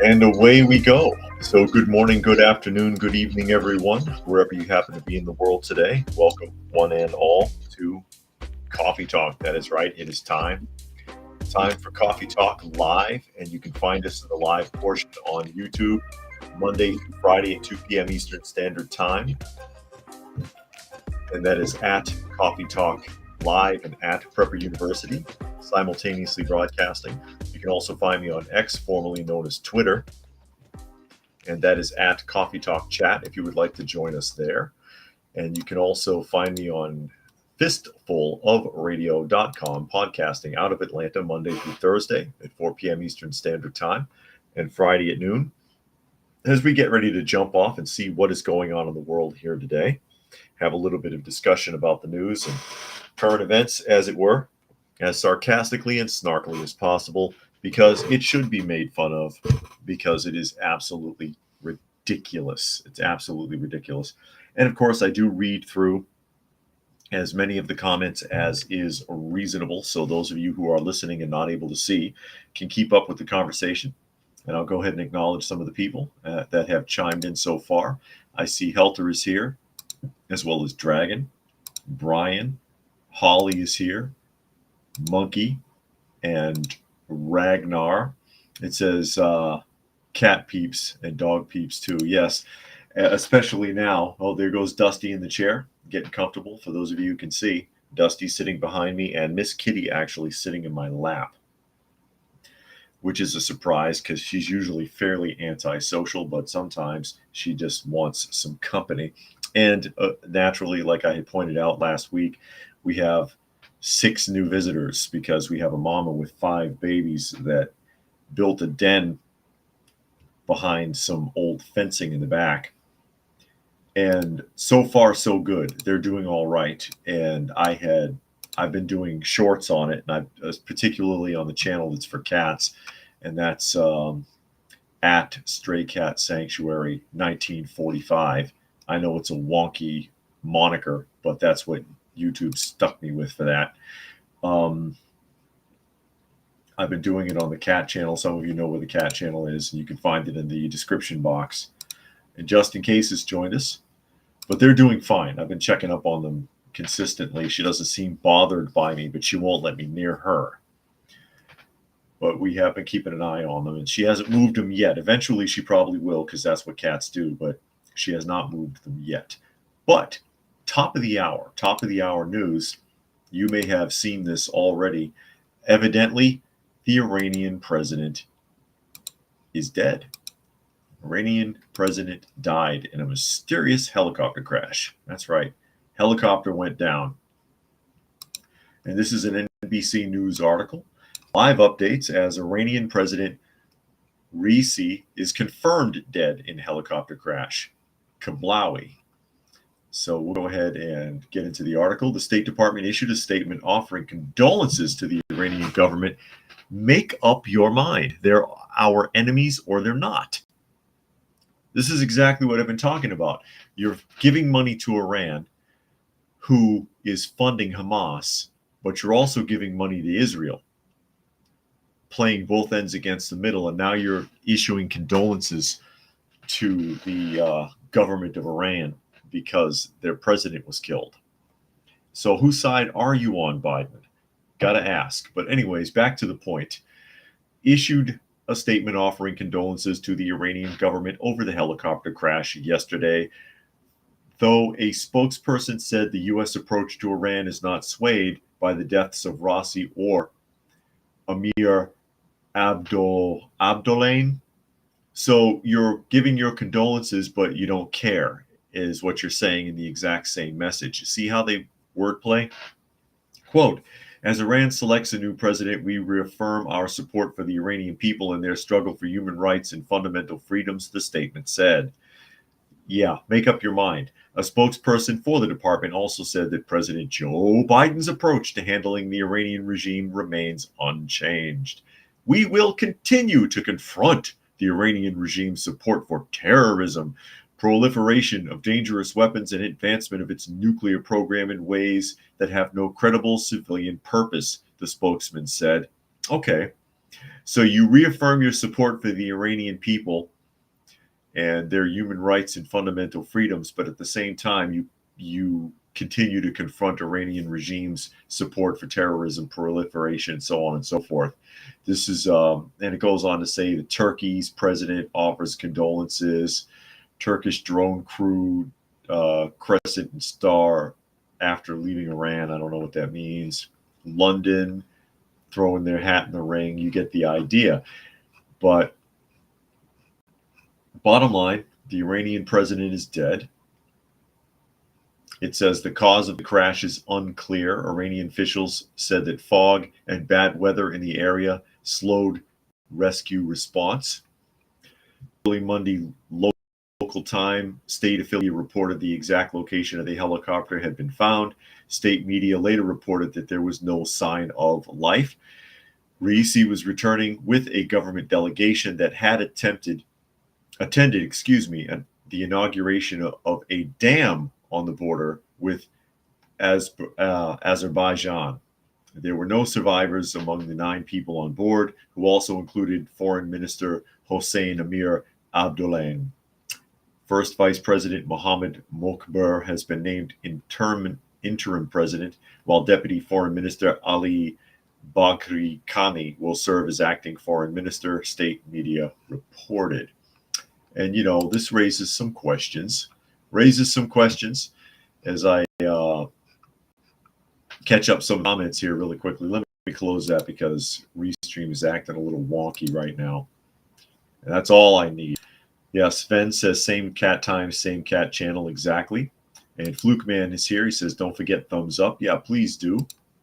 And away we go. So, good morning, good afternoon, good evening, everyone, wherever you happen to be in the world today. Welcome, one and all, to Coffee Talk. That is right, it is time. Time for Coffee Talk live, and you can find us in the live portion on YouTube Monday through Friday at 2 p.m. Eastern Standard Time. And that is at Coffee Talk Live and at Prepper University, simultaneously broadcasting. You can also find me on X, formerly known as Twitter, and that is at Coffee Talk Chat if you would like to join us there. And you can also find me on fistfulofradio.com, podcasting out of Atlanta Monday through Thursday at 4 p.m. Eastern Standard Time and Friday at noon. As we get ready to jump off and see what is going on in the world here today, have a little bit of discussion about the news and current events, as it were, as sarcastically and snarkily as possible, because it should be made fun of, because it is absolutely ridiculous. It's absolutely ridiculous. And of course, I do read through as many of the comments as is reasonable, so those of you who are listening and not able to see can keep up with the conversation. And I'll go ahead and acknowledge some of the people that have chimed in so far. I see Helter is here, as well as Dragon, Brian, Holly is here, Monkey, and Ragnar. It says cat peeps and dog peeps too. Yes, especially now. Oh, there goes Dusty in the chair, getting comfortable. For those of you who can see, Dusty sitting behind me and Miss Kitty actually sitting in my lap, which is a surprise because she's usually fairly antisocial, but sometimes she just wants some company. And naturally, like I had pointed out last week, we have 6 new visitors because we have a mama with 5 babies that built a den behind some old fencing in the back. And so far, so good. They're doing all right. And I've been doing shorts on it, and particularly on the channel that's for cats, and that's at Stray Cat Sanctuary 1945. I know it's a wonky moniker, but that's what YouTube stuck me with for that. I've been doing it on the cat channel. Some of you know where the cat channel is, and you can find it in the description box. And just in case it's joined us, but they're doing fine. I've been checking up on them consistently. She doesn't seem bothered by me, but she won't let me near her. But we have been keeping an eye on them, and she hasn't moved them yet. Eventually, she probably will, because that's what cats do, but she has not moved them yet. But top of the hour news, you may have seen this already. Evidently, the Iranian president is dead. Iranian president died in a mysterious helicopter crash. That's right. Helicopter went down. And this is an NBC News article. Live updates as Iranian President Raisi is confirmed dead in helicopter crash. Kablawi. So we'll go ahead and get into the article. The State Department issued a statement offering condolences to the Iranian government. Make up your mind. They're our enemies or they're not. This is exactly what I've been talking about. You're giving money to Iran, who is funding Hamas, but you're also giving money to Israel, playing both ends against the middle, and now you're issuing condolences to the government of Iran because their president was killed. So whose side are you on, Biden? Gotta ask. But anyways, back to the point. Issued a statement offering condolences to the Iranian government over the helicopter crash yesterday, though a spokesperson said the U.S. approach to Iran is not swayed by the deaths of Raisi or Amir Abdollahian. So you're giving your condolences, but you don't care, is what you're saying in the exact same message. See how they wordplay? Quote, as Iran selects a new president, we reaffirm our support for the Iranian people and their struggle for human rights and fundamental freedoms, the statement said. Yeah, make up your mind. A spokesperson for the department also said that President Joe Biden's approach to handling the Iranian regime remains unchanged. We will continue to confront the Iranian regime's support for terrorism, proliferation of dangerous weapons, and advancement of its nuclear program in ways that have no credible civilian purpose, the spokesman said. Okay, So you reaffirm your support for the Iranian people and their human rights and fundamental freedoms, but at the same time, you continue to confront Iranian regime's support for terrorism, proliferation, so on and so forth. This is, and it goes on to say that Turkey's president offers condolences. Turkish drone crew crescent and star after leaving Iran. I don't know what that means. London throwing their hat in the ring. You get the idea. But bottom line, the Iranian president is dead. It says the cause of the crash is unclear. Iranian officials said that fog and bad weather in the area slowed rescue response. Early Monday local time, state affiliate reported the exact location of the helicopter had been found. State media later reported that there was no sign of life. Raisi was returning with a government delegation that had attended, the inauguration of a dam on the border with Azerbaijan. There were no survivors among the 9 people on board, who also included Foreign Minister Hossein Amir Abdollahian. First Vice President Mohammed Mokber has been named interim president, while Deputy Foreign Minister Ali Baghri Khani will serve as acting foreign minister, state media reported. And, this raises some questions. As I catch up some comments here really quickly. Let me close that because Restream is acting a little wonky right now. And that's all I need. Yeah, Sven says same cat time, same cat channel, exactly. And Fluke Man is here. He says, don't forget thumbs up. Yeah, please do,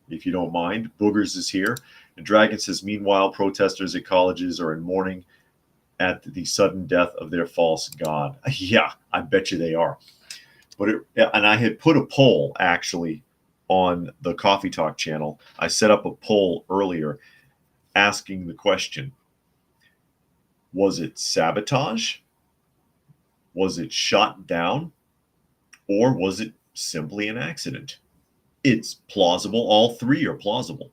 if you don't mind. Boogers is here. And Dragon says, meanwhile, protesters at colleges are in mourning at the sudden death of their false god. Yeah, I bet you they are. And I had put a poll, actually, on the Coffee Talk channel. I set up a poll earlier asking the question, was it sabotage? Was it shot down? Or was it simply an accident? It's plausible. All 3 are plausible.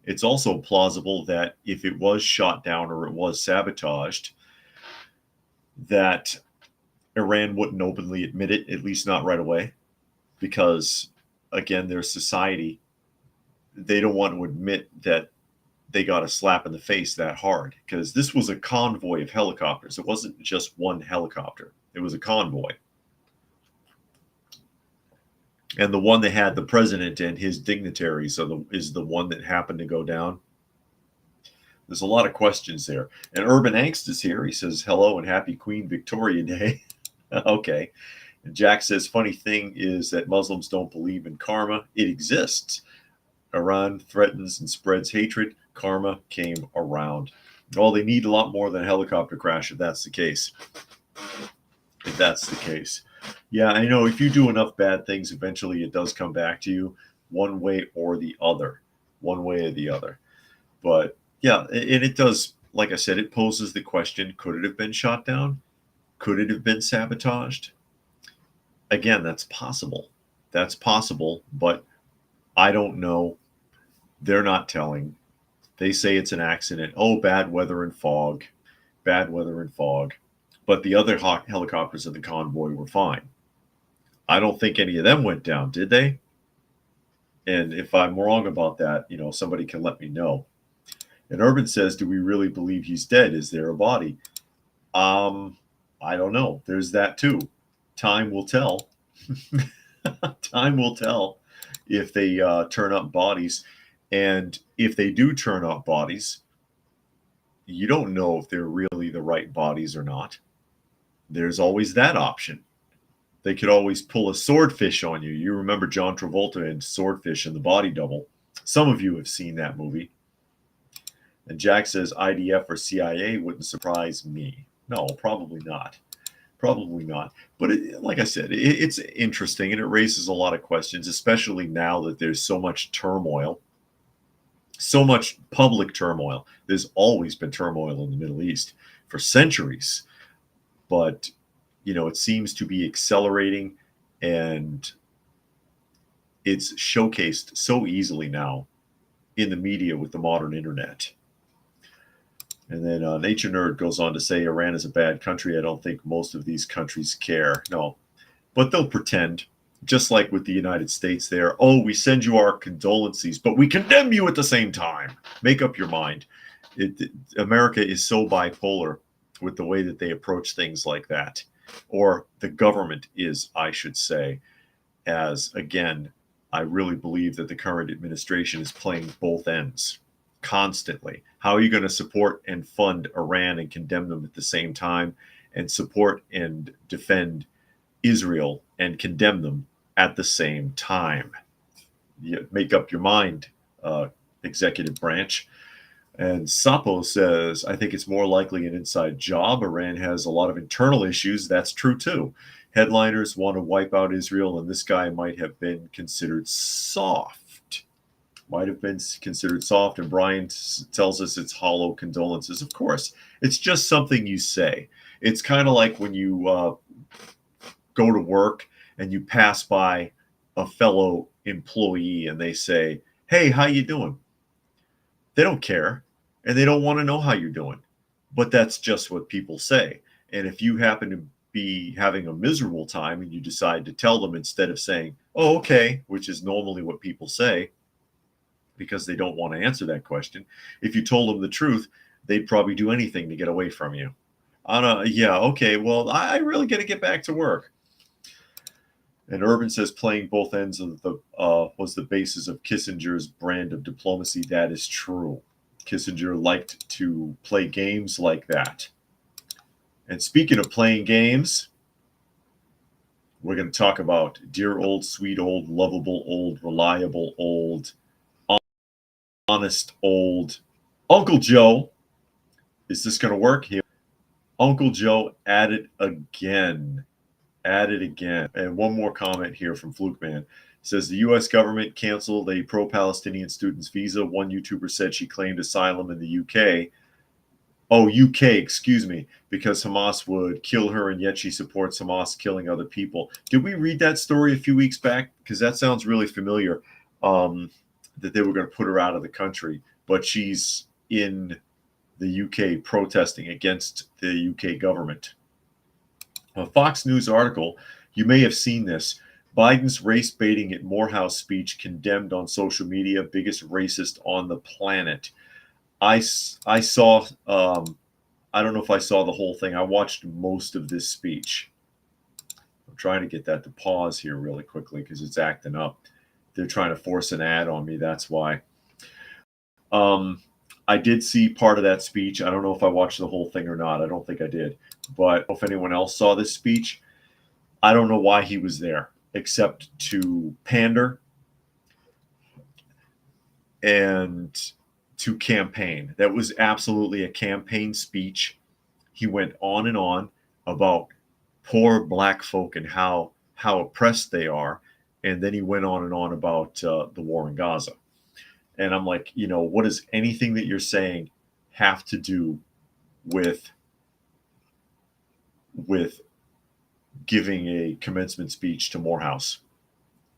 It's also plausible that if it was shot down or it was sabotaged, that Iran wouldn't openly admit it, at least not right away, because, again, their society, they don't want to admit that they got a slap in the face that hard, because this was a convoy of helicopters. It wasn't just one helicopter. It was a convoy. And the one that had the president and his dignitaries is the one that happened to go down. There's a lot of questions there. And Urban Angst is here. He says, hello and happy Queen Victoria Day. Okay. And Jack says, funny thing is that Muslims don't believe in karma. It exists. Iran threatens and spreads hatred. Karma came around. Well, they need a lot more than a helicopter crash if that's the case. Yeah, I know if you do enough bad things, eventually it does come back to you one way or the other. But yeah, and it does, like I said, it poses the question, could it have been shot down? Could it have been sabotaged? Again, that's possible. But I don't know. They're not telling. They say it's an accident. Oh, bad weather and fog. But the other helicopters in the convoy were fine. I don't think any of them went down, did they? And if I'm wrong about that, somebody can let me know. And Urban says, do we really believe he's dead? Is there a body? I don't know. There's that too. Time will tell. Time will tell if they turn up bodies. And if they do turn up bodies, you don't know if they're really the right bodies or not. There's always that option. They could always pull a swordfish on you. You remember John Travolta in Swordfish and the Body Double. Some of you have seen that movie. And Jack says IDF or CIA wouldn't surprise me. No, probably not. But like I said, it's interesting and it raises a lot of questions, especially now that there's so much turmoil, so much public turmoil. There's always been turmoil in the Middle East for centuries. But, it seems to be accelerating and it's showcased so easily now in the media with the modern internet. And then Nature Nerd goes on to say Iran is a bad country. I don't think most of these countries care. No, but they'll pretend, just like with the United States there. Oh, we send you our condolences, but we condemn you at the same time. Make up your mind. America is so bipolar with the way that they approach things like that. Or the government is, I should say, as, again, I really believe that the current administration is playing both ends constantly. How are you going to support and fund Iran and condemn them at the same time, and support and defend Israel and condemn them at the same time? You make up your mind, executive branch. And Sapo says, I think it's more likely an inside job. Iran has a lot of internal issues. That's true too. Headliners want to wipe out Israel, and this guy might have been considered soft. Might have been considered soft. And Brian tells us it's hollow condolences. Of course, it's just something you say. It's kind of like when you go to work and you pass by a fellow employee and they say, hey, how you doing? They don't care, and they don't want to know how you're doing. But that's just what people say. And if you happen to be having a miserable time and you decide to tell them, instead of saying, oh, okay, which is normally what people say because they don't want to answer that question, if you told them the truth, they'd probably do anything to get away from you. Yeah, okay, well, I really got to get back to work. And Urban says playing both ends of the was the basis of Kissinger's brand of diplomacy. That is true. Kissinger liked to play games like that. And speaking of playing games, we're going to talk about dear old, sweet old, lovable old, reliable old, honest old Uncle Joe. Is this going to work? Here, Uncle Joe at it again. At it again. And one more comment here from Fluke Man. It says the U.S. government canceled a pro-Palestinian student's visa. One YouTuber said she claimed asylum in the UK. Oh, UK, excuse me, because Hamas would kill her, and yet she supports Hamas killing other people. Did we read that story a few weeks back? Because that sounds really familiar, that they were going to put her out of the country, but she's in the UK protesting against the UK government. A Fox News article, you may have seen this. Biden's race baiting at Morehouse speech condemned on social media, biggest racist on the planet. I saw, I don't know if I saw the whole thing. I watched most of this speech. I'm trying to get that to pause here really quickly because it's acting up. They're trying to force an ad on me. That's why. I did see part of that speech. I don't know if I watched the whole thing or not. I don't think I did. But if anyone else saw this speech, I don't know why he was there, except to pander and to campaign. That was absolutely a campaign speech. He went on and on about poor black folk and how oppressed they are. And then he went on and on about the war in Gaza. And I'm like, what does anything that you're saying have to do with giving a commencement speech to Morehouse?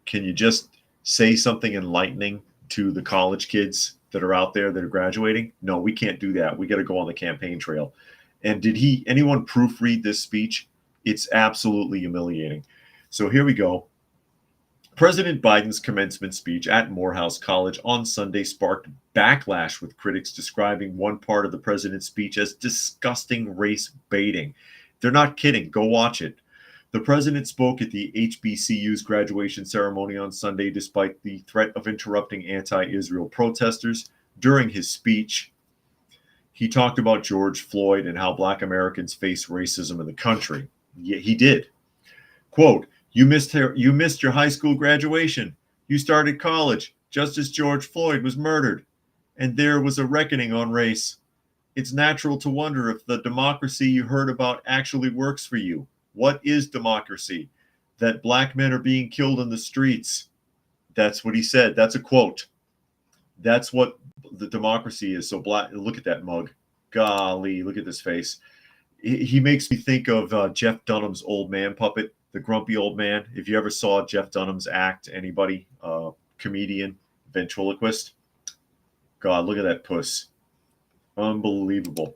Can you just say something enlightening to the college kids that are out there that are graduating? No, we can't do that. We got to go on the campaign trail. And did anyone proofread this speech? It's absolutely humiliating. So here we go. President Biden's commencement speech at Morehouse College on Sunday sparked backlash, with critics describing one part of the president's speech as disgusting race baiting. They're not kidding. Go watch it. The president spoke at the HBCU's graduation ceremony on Sunday despite the threat of interrupting anti-Israel protesters. During his speech, he talked about George Floyd and how Black Americans face racism in the country. Yeah, he did. Quote, You missed your high school graduation. You started college just as George Floyd was murdered, and there was a reckoning on race. It's natural to wonder if the democracy you heard about actually works for you. What is democracy? That black men are being killed in the streets. That's what he said. That's a quote. That's what the democracy is. So black. Look at that mug. Golly, look at this face. He makes me think of Jeff Dunham's old man puppet, the grumpy old man. If you ever saw Jeff Dunham's act, anybody, comedian, ventriloquist, God, look at that puss. Unbelievable.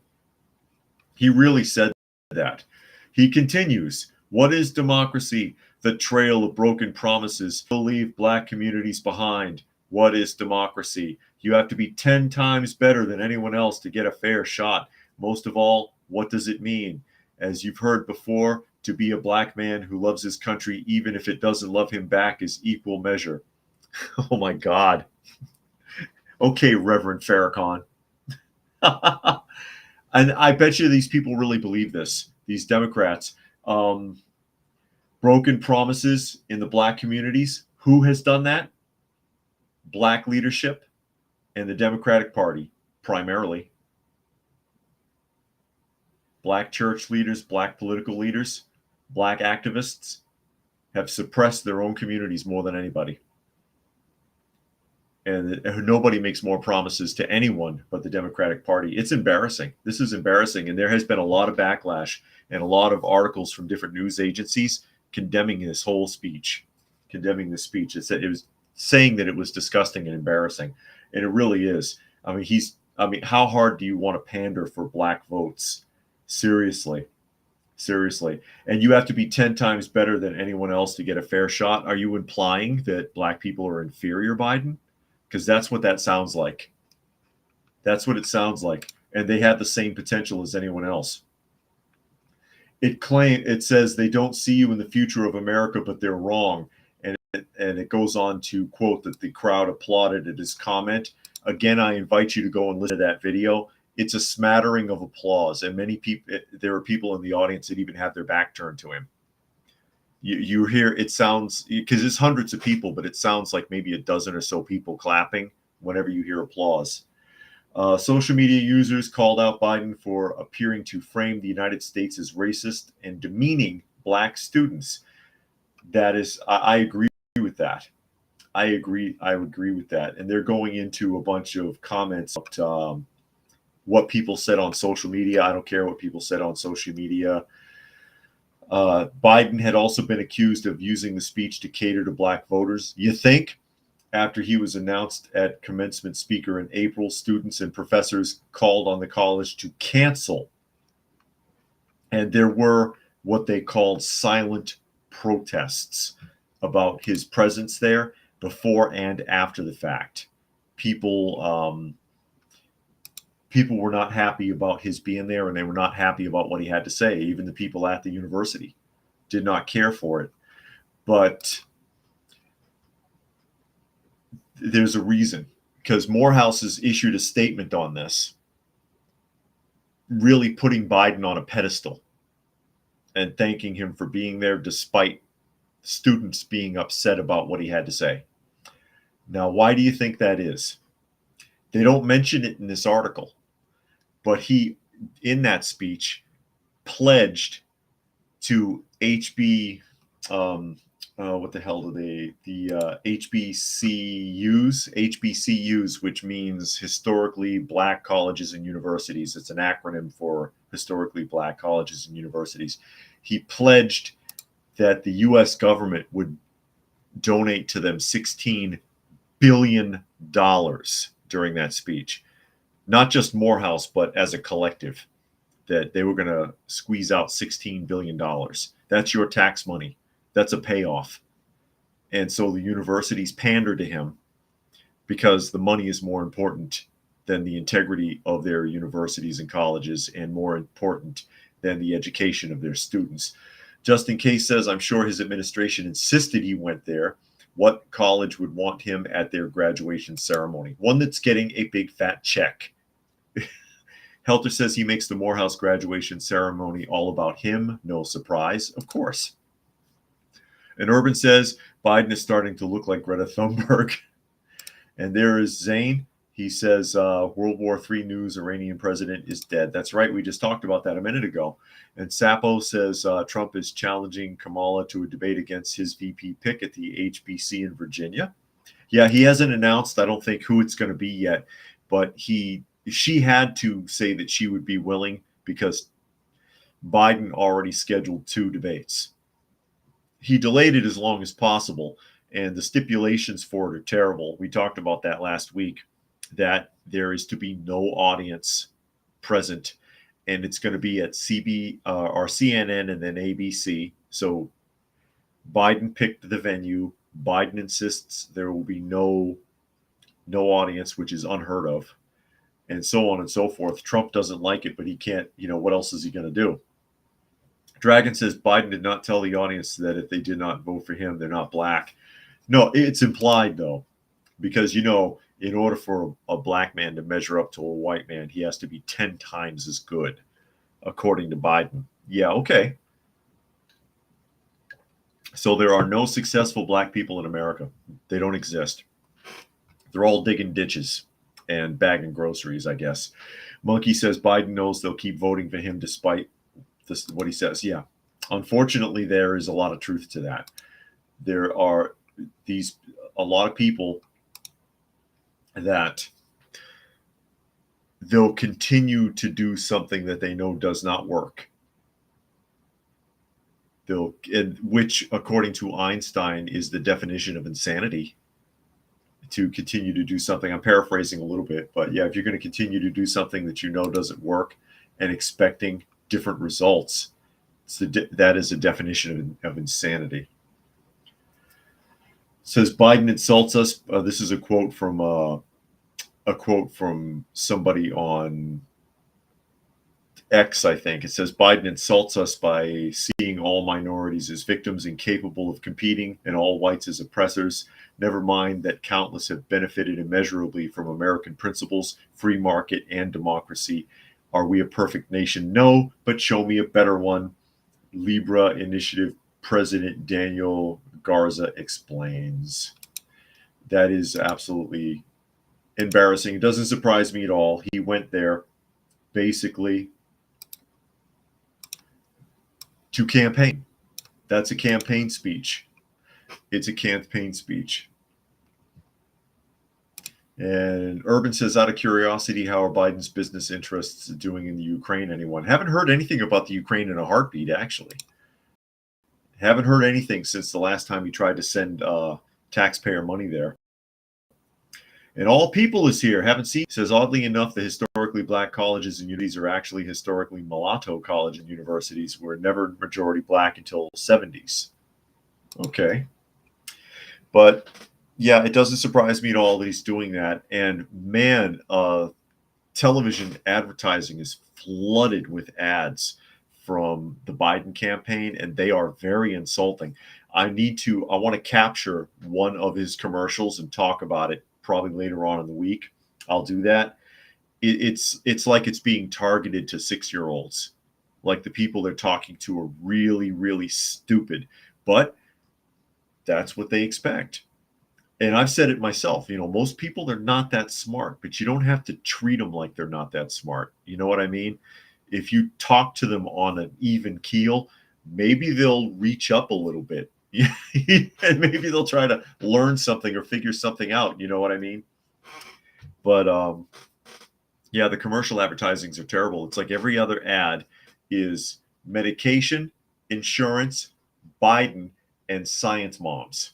He really said that. He continues, what is democracy? The trail of broken promises to leave black communities behind. What is democracy? You have to be 10 times better than anyone else to get a fair shot. Most of all, what does it mean? As you've heard before, to be a black man who loves his country, even if it doesn't love him back, is equal measure. Oh my God. Okay, Reverend Farrakhan. And I bet you these people really believe this, these Democrats. Um, Broken promises in the black communities. Who has done that? Black leadership and the Democratic Party, primarily. Black church leaders, black political leaders, black activists have suppressed their own communities more than anybody. And nobody makes more promises to anyone but the Democratic Party. It's embarrassing. This is embarrassing. And there has been a lot of backlash and a lot of articles from different news agencies condemning this whole speech, condemning this speech. It was saying that it was disgusting and embarrassing. And it really is. I mean, how hard do you want to pander for black votes? Seriously. Seriously. And you have to be 10 times better than anyone else to get a fair shot. Are you implying that black people are inferior, Biden? Because that's what that sounds like. That's what it sounds like. And they have the same potential as anyone else. It says they don't see you in the future of America, but they're wrong. And it goes on to quote that the crowd applauded at his comment. Again, I invite you to go and listen to that video. It's a smattering of applause, and many people, there are people in the audience that even have their back turned to him. You hear, it sounds, because it's hundreds of people, but it sounds like maybe a dozen or so people clapping whenever you hear applause. Social media users called out Biden for appearing to frame the United States as racist and demeaning black students. That is, I agree with that. I would agree with that. And they're going into a bunch of comments about what people said on social media. I don't care what people said on social media. Biden had also been accused of using the speech to cater to black voters. You think? After he was announced at commencement speaker in April, students and professors called on the college to cancel. And there were what they called silent protests about his presence there before and after the fact. People were not happy about his being there, and they were not happy about what he had to say. Even the people at the university did not care for it. But there's a reason, because Morehouse has issued a statement on this, really putting Biden on a pedestal and thanking him for being there despite students being upset about what he had to say. Now, why do you think that is? They don't mention it in this article, but he, in that speech, pledged to what the hell do the HBCUs, which means historically black colleges and universities. It's an acronym for historically black colleges and universities. He pledged that the U.S. government would donate to them $16 billion during that speech. Not just Morehouse, but as a collective, that they were going to squeeze out $16 billion. That's your tax money. That's a payoff. And so the universities pander to him because the money is more important than the integrity of their universities and colleges, and more important than the education of their students. Just in case says, I'm sure his administration insisted he went there. What college would want him at their graduation ceremony? One that's getting a big fat check. Helter says he makes the Morehouse graduation ceremony all about him. No surprise, of course. And Urban says Biden is starting to look like Greta Thunberg. And there is Zane. He says World War III news, Iranian president is dead. That's right. We just talked about that a minute ago. And Sapo says Trump is challenging Kamala to a debate against his VP pick at the HBC in Virginia. Yeah, he hasn't announced, I don't think, who it's going to be yet. But she had to say that she would be willing because Biden already scheduled 2 debates. He delayed it as long as possible, and the stipulations for it are terrible. We talked about that last week, that there is to be no audience present and it's going to be at or CNN and then ABC. So Biden picked the venue. Biden insists there will be no audience, which is unheard of, and so on and so forth. Trump doesn't like it, but he can't. What else is he going to do? Dragon says Biden did not tell the audience that if they did not vote for him, they're not black. No, it's implied though, because in order for a black man to measure up to a white man, he has to be 10 times as good, according to Biden. Yeah, okay. So there are no successful black people in America. They don't exist. They're all digging ditches and bagging groceries, I guess. Monkey says Biden knows they'll keep voting for him despite what he says. Yeah. Unfortunately, there is a lot of truth to that. There are a lot of people that they'll continue to do something that they know does not work. Which, according to Einstein, is the definition of insanity, to continue to do something. I'm paraphrasing a little bit, but yeah, if you're going to continue to do something that you know doesn't work and expecting different results, that is a definition of insanity. It says Biden insults us. This is a quote from somebody on X, I think. It says Biden insults us by seeing all minorities as victims incapable of competing and all whites as oppressors. Never mind that countless have benefited immeasurably from American principles, free market, and democracy. Are we a perfect nation? No, but show me a better one. Libra Initiative President Daniel Garza explains. That is absolutely embarrassing. It doesn't surprise me at all. He went there basically to campaign. That's a campaign speech. It's a campaign speech. And Urban says, out of curiosity, how are Biden's business interests doing in the Ukraine? Anyone? Haven't heard anything about the Ukraine in a heartbeat, actually. Haven't heard anything since the last time he tried to send taxpayer money there. And All People is here. Haven't seen. Says, oddly enough, the historically black colleges and universities are actually historically mulatto college and universities, were never majority black until the 70s. Okay. But yeah, it doesn't surprise me at all that he's doing that. And man, television advertising is flooded with ads from the Biden campaign, and they are very insulting. I want to capture one of his commercials and talk about it probably later on in the week. I'll do that. It's like it's being targeted to 6-year-olds. Like the people they're talking to are really, really stupid, but that's what they expect. And I've said it myself, most people are not that smart, but you don't have to treat them like they're not that smart. You know what I mean? If you talk to them on an even keel, maybe they'll reach up a little bit and maybe they'll try to learn something or figure something out. You know what I mean? But yeah, the commercial advertisings are terrible. It's like every other ad is medication, insurance, Biden, and science moms.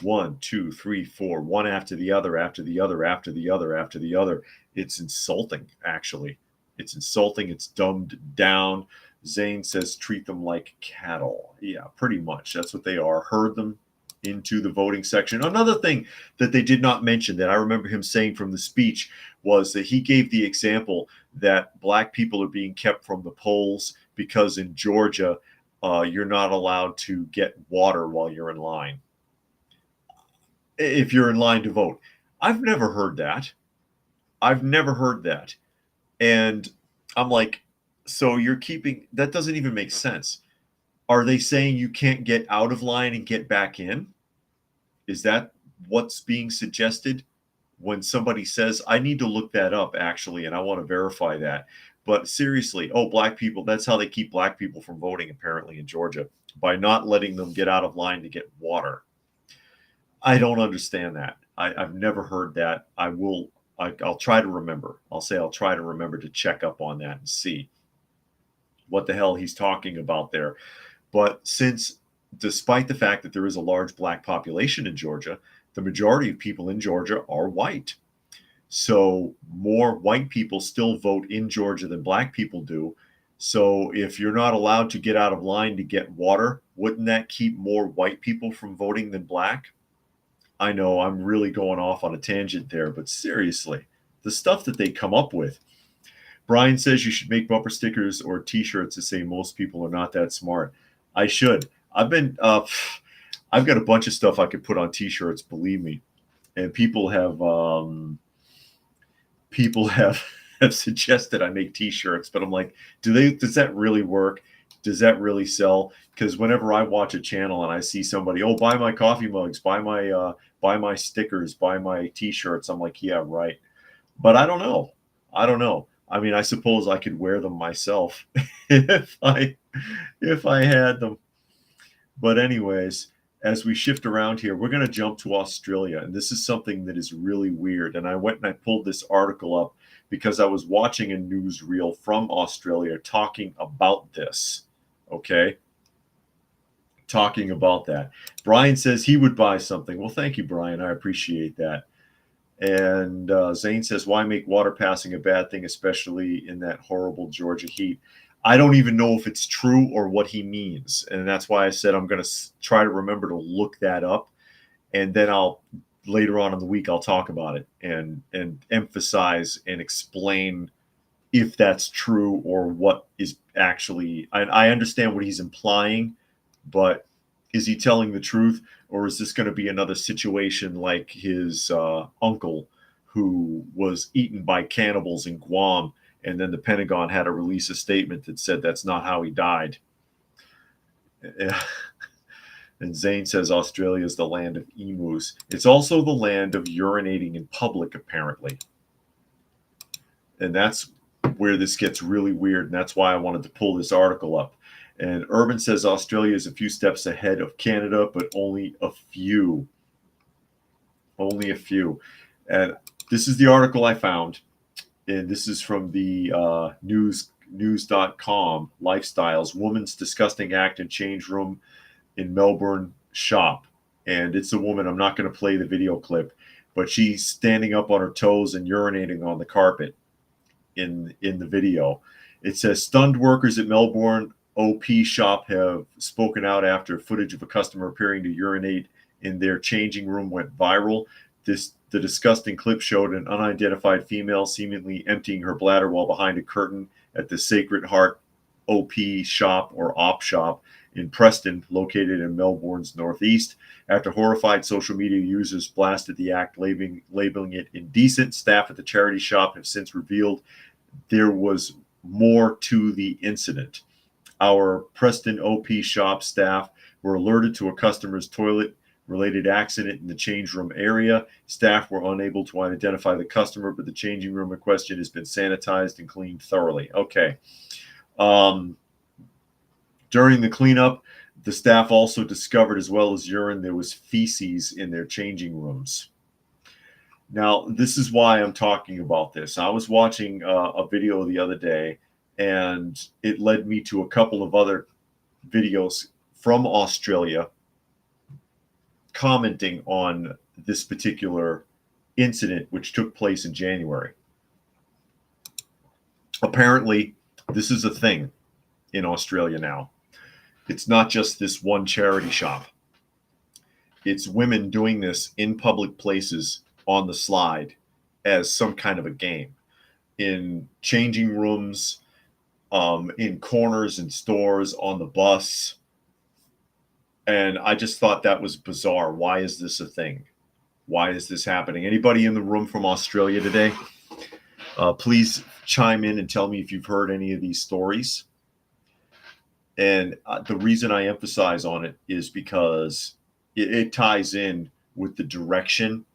1, 2, 3, 4, one after the other, after the other, after the other, after the other. It's insulting, actually. It's insulting. It's dumbed down. Zane says, treat them like cattle. Yeah, pretty much. That's what they are. Herd them into the voting section. Another thing that they did not mention that I remember him saying from the speech was that he gave the example that black people are being kept from the polls because in Georgia, you're not allowed to get water while you're in line. If you're in line to vote. I've never heard that. And I'm like, so that doesn't even make sense. Are they saying you can't get out of line and get back in? Is that what's being suggested when somebody says, I need to look that up actually, and I want to verify that. But seriously, black people, that's how they keep black people from voting apparently in Georgia, by not letting them get out of line to get water. I don't understand that. I've never heard that. I'll try to remember. I'll try to remember to check up on that and see what the hell he's talking about there. But despite the fact that there is a large black population in Georgia, the majority of people in Georgia are white. So more white people still vote in Georgia than black people do. So if you're not allowed to get out of line to get water, wouldn't that keep more white people from voting than black? I know I'm really going off on a tangent there, but seriously, the stuff that they come up with. Brian says you should make bumper stickers or T-shirts to say most people are not that smart. I should. I've got a bunch of stuff I could put on T-shirts. Believe me, and people have have suggested I make T-shirts, but I'm like, does that really work? Does that really sell? Because whenever I watch a channel and I see somebody, oh, buy my coffee mugs, buy my stickers, buy my T-shirts, I'm like, yeah, right. But I don't know. I don't know. I mean, I suppose I could wear them myself if I had them. But anyways, as we shift around here, we're going to jump to Australia, and this is something that is really weird. And I went and I pulled this article up because I was watching a newsreel from Australia talking about this. Okay, talking about that. Brian says he would buy something. Well, thank you, Brian. I appreciate that. And Zane says, why make water passing a bad thing, especially in that horrible Georgia heat? I don't even know if it's true or what he means. And that's why I said I'm going to try to remember to look that up. And then later on in the week, I'll talk about it and emphasize and explain if that's true or what is actually. I understand what he's implying, but is he telling the truth, or is this going to be another situation like his uncle who was eaten by cannibals in Guam, and then the Pentagon had to release a statement that said that's not how he died? And Zane says Australia is the land of emus. It's also the land of urinating in public, apparently. And that's where this gets really weird, and that's why I wanted to pull this article up. And Urban says Australia is a few steps ahead of Canada, but only a few. Only a few. And this is the article I found. And this is from the news.com lifestyles. Woman's disgusting act in change room in Melbourne shop. And it's a woman. I'm not going to play the video clip, but she's standing up on her toes and urinating on the carpet in the video. It says stunned workers at Melbourne OP shop have spoken out after footage of a customer appearing to urinate in their changing room went viral. The disgusting clip showed an unidentified female seemingly emptying her bladder while behind a curtain at the Sacred Heart OP shop or op shop in Preston, located in Melbourne's northeast. After horrified social media users blasted the act, labeling it indecent, staff at the charity shop have since revealed there was more to the incident. Our Preston OP shop staff were alerted to a customer's toilet-related accident in the change room area. Staff were unable to identify the customer, but the changing room in question has been sanitized and cleaned thoroughly. Okay. During the cleanup, the staff also discovered, as well as urine, there was feces in their changing rooms. Now, this is why I'm talking about this. I was watching a video the other day, and it led me to a couple of other videos from Australia commenting on this particular incident, which took place in January. Apparently, this is a thing in Australia now. It's not just this one charity shop. It's women doing this in public places on the slide as some kind of a game. In changing rooms, in corners and stores, on the bus. And I just thought that was bizarre. Why is this a thing? Why is this happening? Anybody in the room from Australia today? Please chime in and tell me if you've heard any of these stories. And the reason I emphasize on it is because it ties in with the direction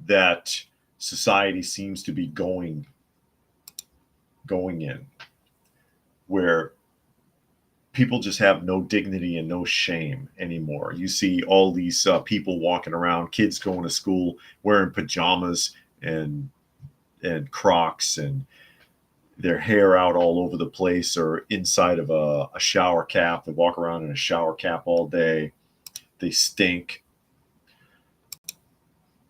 that society seems to be going in, where people just have no dignity and no shame anymore. You see all these people walking around, kids going to school wearing pajamas and Crocs and their hair out all over the place or inside of a shower cap. They walk around in a shower cap all day. They stink.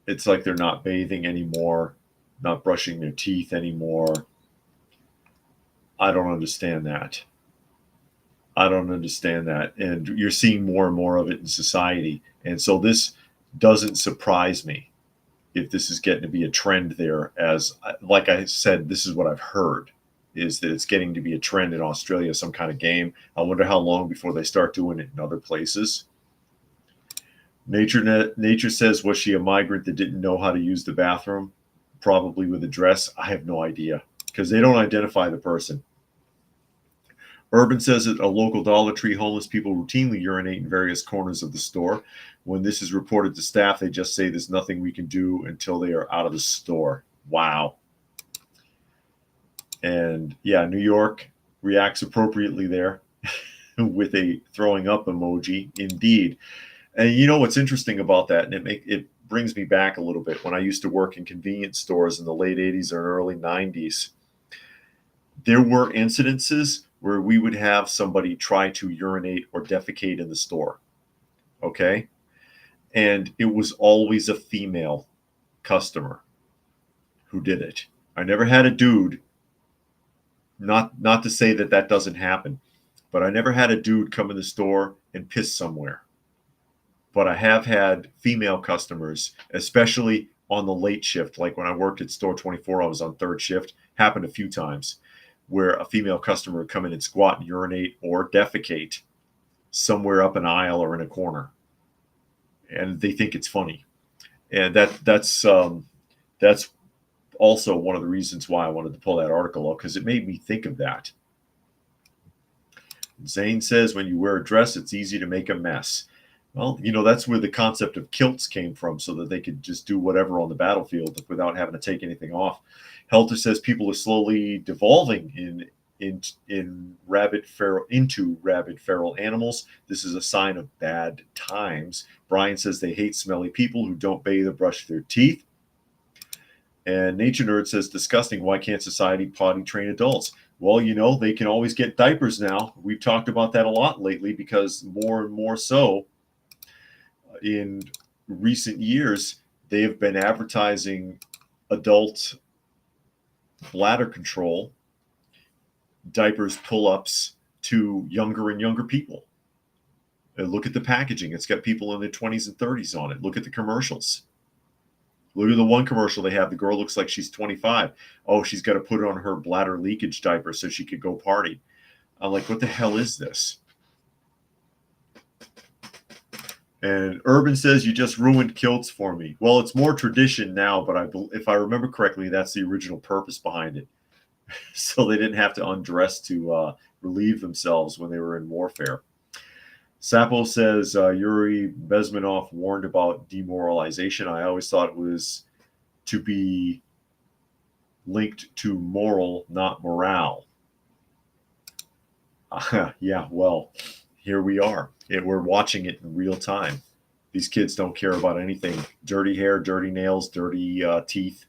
It's like they're not bathing anymore, not brushing their teeth anymore. I don't understand that. I don't understand that. And you're seeing more and more of it in society. And so this doesn't surprise me if this is getting to be a trend there. As like I said, this is what I've heard, is that it's getting to be a trend in Australia, some kind of game. I wonder how long before they start doing it in other places. Nature says, was she a migrant that didn't know how to use the bathroom? Probably with a dress. I have no idea, because they don't identify the person. Urban says at a local Dollar Tree, homeless people routinely urinate in various corners of the store. When this is reported to staff, they just say there's nothing we can do until they are out of the store. Wow. And yeah, New York reacts appropriately there with a throwing up emoji. Indeed. And you know what's interesting about that, and it brings me back a little bit. When I used to work in convenience stores in the late 80s or early 90s, there were incidences where we would have somebody try to urinate or defecate in the store. Okay. And it was always a female customer who did it. I never had a dude, not to say that that doesn't happen, but I never had a dude come in the store and piss somewhere. But I have had female customers, especially on the late shift. Like when I worked at Store 24, I was on third shift. Happened a few times where a female customer would come in and squat and urinate or defecate somewhere up an aisle or in a corner, and they think it's funny. And that's also one of the reasons why I wanted to pull that article up, because it made me think of that. Zane says, when you wear a dress, it's easy to make a mess. Well, you know, that's where the concept of kilts came from, so that they could just do whatever on the battlefield without having to take anything off. Helter says people are slowly devolving into rabid feral animals. This is a sign of bad times. Brian says they hate smelly people who don't bathe or brush their teeth. And Nature Nerd says, disgusting. Why can't society potty train adults? Well, you know, they can always get diapers now. We've talked about that a lot lately, because more and more so in recent years, they have been advertising adult bladder control, diapers, pull-ups to younger and younger people. And look at the packaging. It's got people in their 20s and 30s on it. Look at the commercials. Look at the one commercial they have. The girl looks like she's 25. Oh, she's got to put on her bladder leakage diaper so she could go party. I'm like, what the hell is this? And Urban says, you just ruined kilts for me. Well, it's more tradition now, but if I remember correctly, that's the original purpose behind it. So they didn't have to undress to relieve themselves when they were in warfare. Sapo says, Yuri Bezmenov warned about demoralization. I always thought it was to be linked to moral, not morale. Yeah, well, here we are. We're watching it in real time. These kids don't care about anything. Dirty hair, dirty nails, dirty teeth,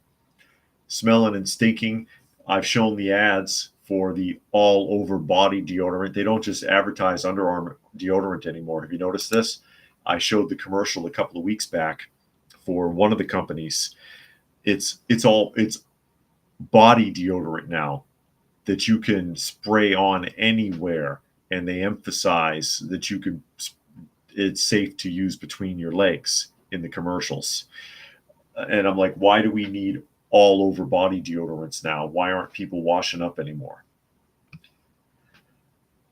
smelling and stinking. I've shown the ads for the all-over body deodorant. They don't just advertise underarm deodorant anymore. Have you noticed this? I showed the commercial a couple of weeks back for one of the companies. It's body deodorant now that you can spray on anywhere, and they emphasize that it's safe to use between your legs in the commercials. And I'm like, why do we need all over body deodorants now? Why aren't people washing up anymore?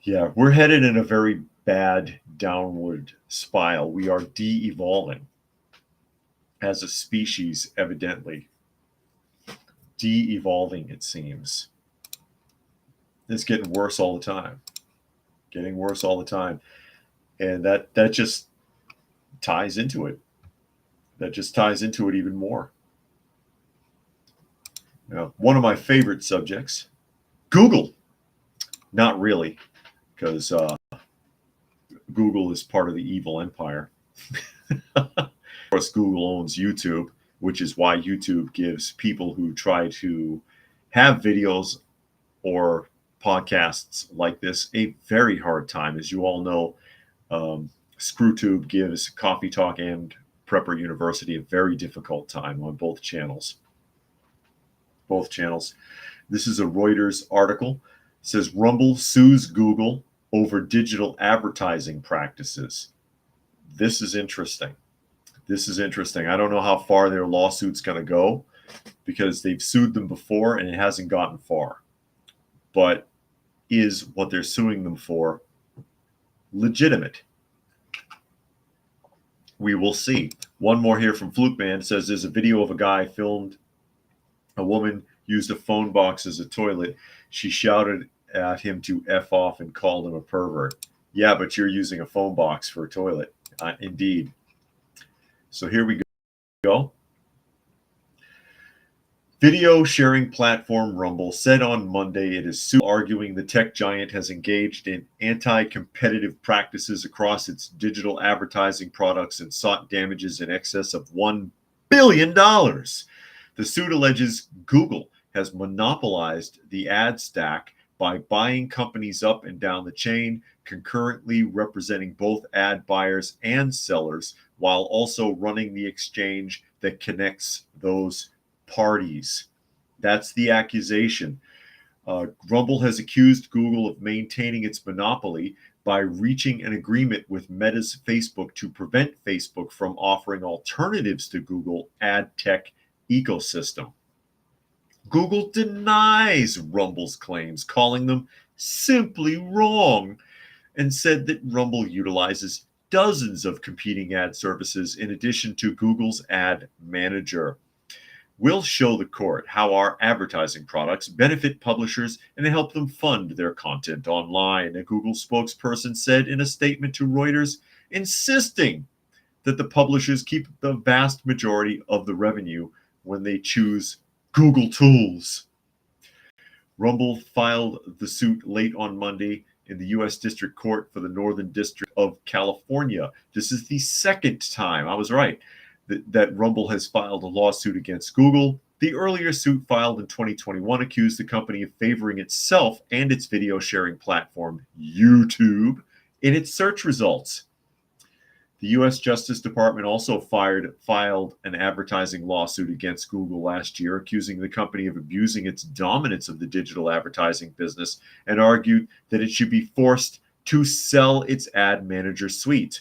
Yeah, we're headed in a very bad downward spiral. We are de-evolving as a species, evidently. De-evolving, it seems. It's getting worse all the time. Getting worse all the time. And that just ties into it. That just ties into it even more. Now, one of my favorite subjects, Google. Not really, because Google is part of the evil empire. Of course, Google owns YouTube, which is why YouTube gives people who try to have videos or podcasts like this a very hard time. As you all know, ScrewTube gives Coffee Talk and Prepper University a very difficult time on both channels. Both channels. This is a Reuters article. It says Rumble sues Google over digital advertising practices. This is interesting. This is interesting. I don't know how far their lawsuit's going to go because they've sued them before and it hasn't gotten far. But is what they're suing them for legitimate? We will see. One more here from Fluke Man. It says there's a video of a guy filmed a woman used a phone box as a toilet. She shouted at him to F off and called him a pervert. Yeah, but you're using a phone box for a toilet. Indeed. So here we go. Video sharing platform Rumble said on Monday it is arguing the tech giant has engaged in anti-competitive practices across its digital advertising products and sought damages in excess of $1 billion. The suit alleges Google has monopolized the ad stack by buying companies up and down the chain, concurrently representing both ad buyers and sellers, while also running the exchange that connects those parties. That's the accusation. Rumble has accused Google of maintaining its monopoly by reaching an agreement with Meta's Facebook to prevent Facebook from offering alternatives to Google ad tech ecosystem. Google denies Rumble's claims, calling them simply wrong, and said that Rumble utilizes dozens of competing ad services in addition to Google's ad manager. We'll show the court how our advertising products benefit publishers and help them fund their content online, a Google spokesperson said in a statement to Reuters, insisting that the publishers keep the vast majority of the revenue when they choose Google tools. Rumble filed the suit late on Monday in the U.S. District Court for the Northern District of California. This is the second time, I was right, that Rumble has filed a lawsuit against Google. The earlier suit filed in 2021 accused the company of favoring itself and its video sharing platform, YouTube, in its search results. The U.S. Justice Department also filed an advertising lawsuit against Google last year, accusing the company of abusing its dominance of the digital advertising business and argued that it should be forced to sell its ad manager suite.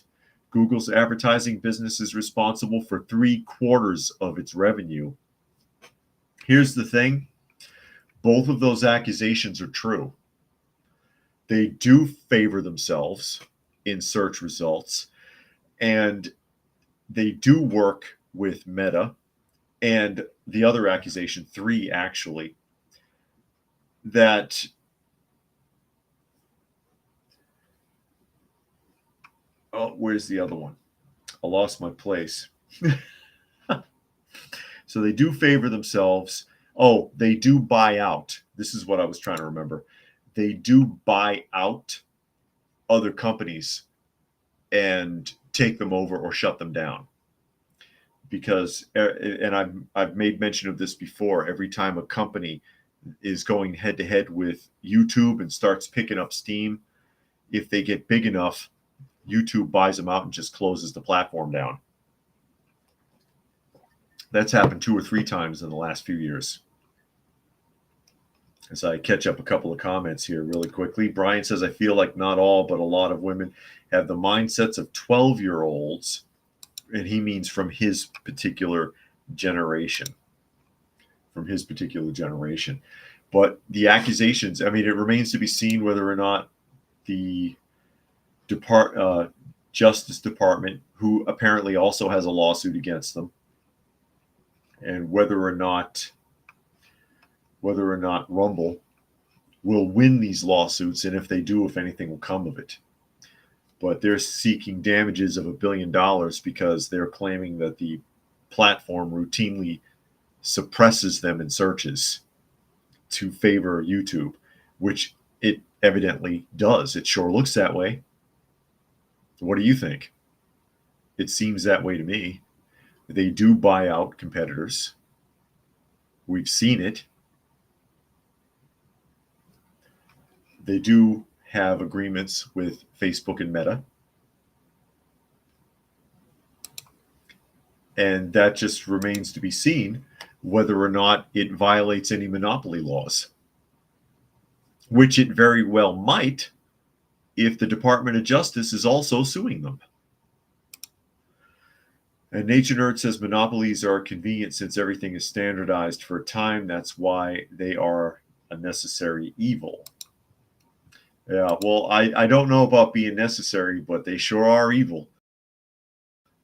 Google's advertising business is responsible for 3/4 of its revenue. Here's the thing. Both of those accusations are true. They do favor themselves in search results, and they do work with Meta. And the other accusation, 3 actually, that where's the other one? I lost my place. So they do favor themselves. Oh, they do buy out. This is what I was trying to remember. They do buy out other companies and take them over or shut them down. Because, and I've made mention of this before, every time a company is going head to head with YouTube and starts picking up steam, if they get big enough, YouTube buys them out and just closes the platform down. That's happened 2 or 3 times in the last few years. As I catch up a couple of comments here really quickly, Brian says, I feel like not all, but a lot of women have the mindsets of 12-year-olds, and he means from his particular generation. From his particular generation. But the accusations, I mean, it remains to be seen whether or not the Justice Department, who apparently also has a lawsuit against them, and whether or not Rumble will win these lawsuits, and if they do, if anything will come of it. But they're seeking damages of $1 billion because they're claiming that the platform routinely suppresses them in searches to favor YouTube, which it evidently does. It sure looks that way. What do you think? It seems that way to me. They do buy out competitors. We've seen it. They do have agreements with Facebook and Meta. And that just remains to be seen whether or not it violates any monopoly laws, which it very well might if the Department of Justice is also suing them. And Nature Nerd says monopolies are convenient since everything is standardized for a time. That's why they are a necessary evil. Yeah, well, I don't know about being necessary, but they sure are evil.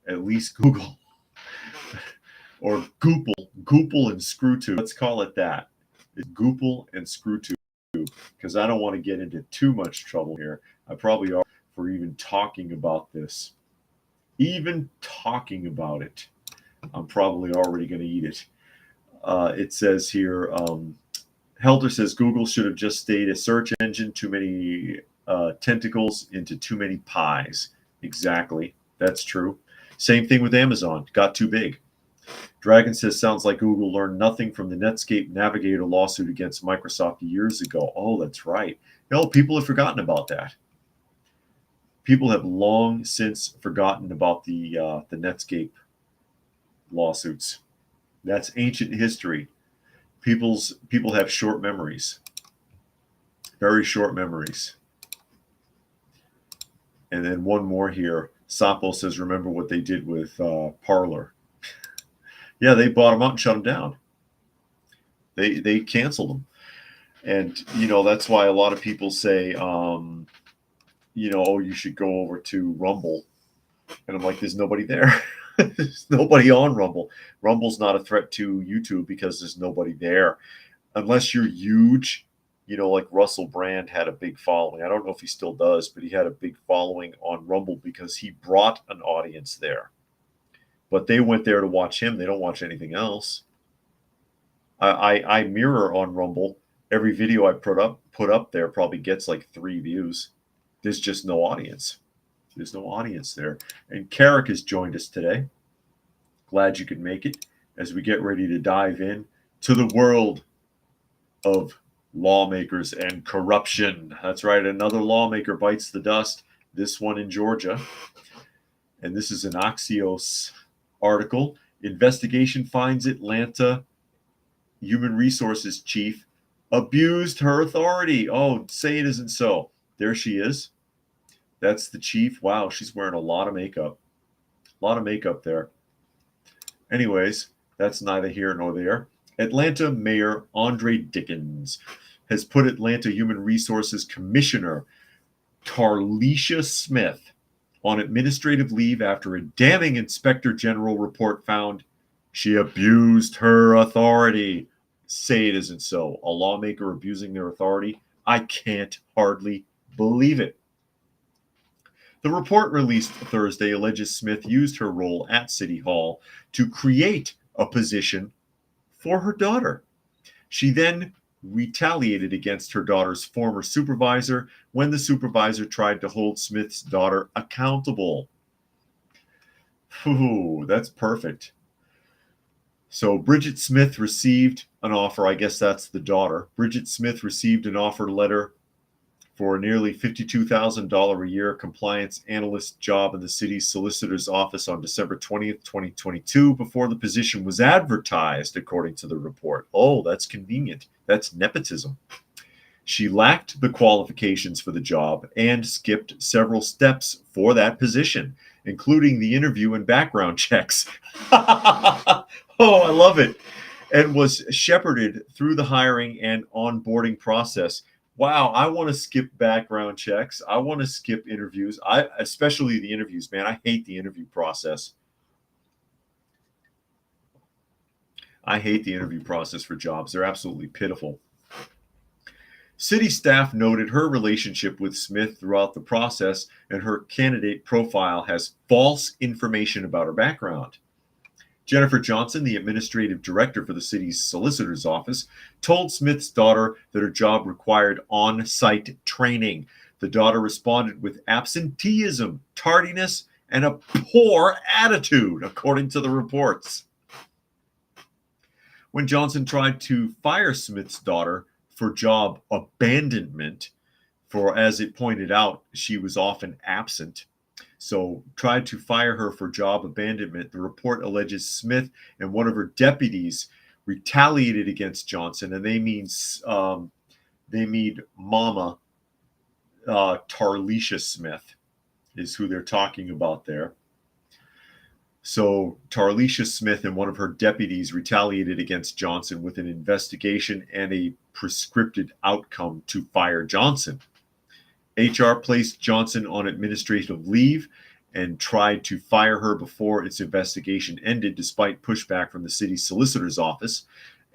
At least Google. Or Goople and ScrewTube. Let's call it that. It's Goople and ScrewTube, because I don't want to get into too much trouble here. I probably are for even talking about this. Even talking about it, I'm probably already going to eat it. It says here, Helder says Google should have just stayed a search engine. Too many tentacles into too many pies. Exactly. That's true. Same thing with Amazon. Got too big. Dragon says, sounds like Google learned nothing from the Netscape Navigator lawsuit against Microsoft years ago. Oh, that's right. No, people have forgotten about that. People have long since forgotten about the Netscape lawsuits. That's ancient history. People have short memories, very short memories. And then one more here. Sapo says, remember what they did with Parler. Yeah, they bought them out and shut them down. They canceled them. And, that's why a lot of people say, oh, you should go over to Rumble. And I'm like, there's nobody there. There's nobody on Rumble. Rumble's not a threat to YouTube because there's nobody there. Unless you're huge, like Russell Brand had a big following. I don't know if he still does, but he had a big following on Rumble because he brought an audience there. But they went there to watch him. They don't watch anything else. I mirror on Rumble. Every video I put up there probably gets like 3 views. There's just no audience. There's no audience there. And Carrick has joined us today. Glad you could make it as we get ready to dive in to the world of lawmakers and corruption. That's right. Another lawmaker bites the dust. This one in Georgia. And this is an Axios article. Investigation finds Atlanta Human Resources chief abused her authority. Oh, say it isn't so. There she is. That's the chief. Wow, she's wearing a lot of makeup. A lot of makeup there. Anyways, that's neither here nor there. Atlanta Mayor Andre Dickens has put Atlanta Human Resources Commissioner Tarlisha Smith on administrative leave after a damning Inspector General report found she abused her authority. Say it isn't so. A lawmaker abusing their authority? I can't hardly believe it. The report released Thursday alleges Smith used her role at City Hall to create a position for her daughter. She then retaliated against her daughter's former supervisor when the supervisor tried to hold Smith's daughter accountable. Ooh, that's perfect. So Bridget Smith received an offer. I guess that's the daughter. Bridget Smith received an offer letter for a nearly $52,000 a year compliance analyst job in the city's solicitor's office on December 20th, 2022, before the position was advertised, according to the report. Oh, that's convenient. That's nepotism. She lacked the qualifications for the job and skipped several steps for that position, including the interview and background checks. Oh, I love it. And was shepherded through the hiring and onboarding process. Wow, I want to skip background checks. I want to skip interviews. Especially the interviews, man. I hate the interview process. I hate the interview process for jobs. They're absolutely pitiful. City staff noted her relationship with Smith throughout the process, and her candidate profile has false information about her background. Jennifer Johnson, the administrative director for the city's solicitor's office, told Smith's daughter that her job required on-site training. The daughter responded with absenteeism, tardiness, and a poor attitude, according to the reports. When Johnson tried to fire Smith's daughter for job abandonment, for, as it pointed out, she was often absent, So tried to fire her for job abandonment. The report alleges Smith and one of her deputies retaliated against Johnson, and they mean Mama Tarlisha Smith is who they're talking about there. So Tarlisha Smith and one of her deputies retaliated against Johnson with an investigation and a prescripted outcome to fire Johnson. HR placed Johnson on administrative leave and tried to fire her before its investigation ended, despite pushback from the city's solicitor's office.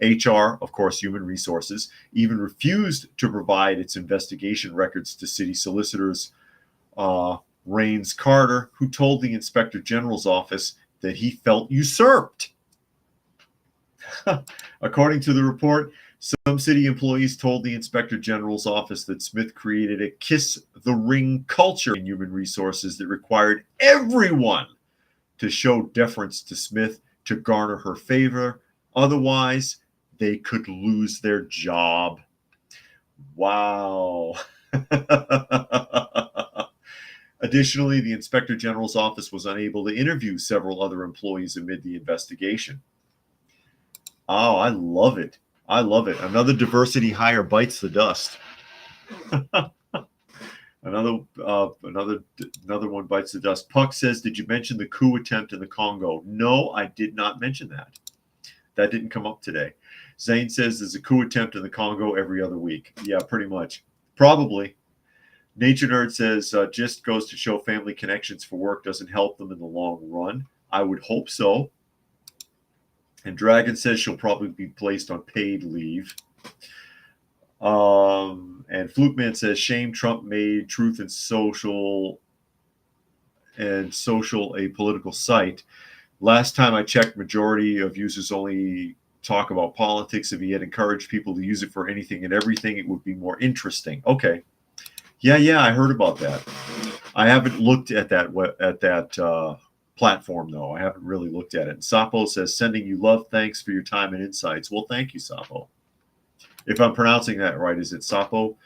HR, of course, Human Resources, even refused to provide its investigation records to city solicitors Rains Carter, who told the Inspector General's office that he felt usurped. According to the report, some city employees told the Inspector General's office that Smith created a kiss the ring culture in Human Resources that required everyone to show deference to Smith to garner her favor. Otherwise, they could lose their job. Wow. Additionally, the Inspector General's office was unable to interview several other employees amid the investigation. Oh, I love it. I love it. Another diversity hire bites the dust. Another one bites the dust. Puck says, did you mention the coup attempt in the Congo? No, I did not mention that. That didn't come up today. Zane says there's a coup attempt in the Congo every other week. Yeah, pretty much. Probably. Nature Nerd says, just goes to show family connections for work doesn't help them in the long run. I would hope so. And Dragon says she'll probably be placed on paid leave. And Flukeman says, shame Trump made Truth and Social a political site. Last time I checked, majority of users only talk about politics. If he had encouraged people to use it for anything and everything, it would be more interesting. Okay. Yeah, I heard about that. I haven't looked at that platform, though. I haven't really looked at it. And Sapo says, sending you love, thanks for your time and insights. Well, thank you, Sapo. If I'm pronouncing that right, is it Sapo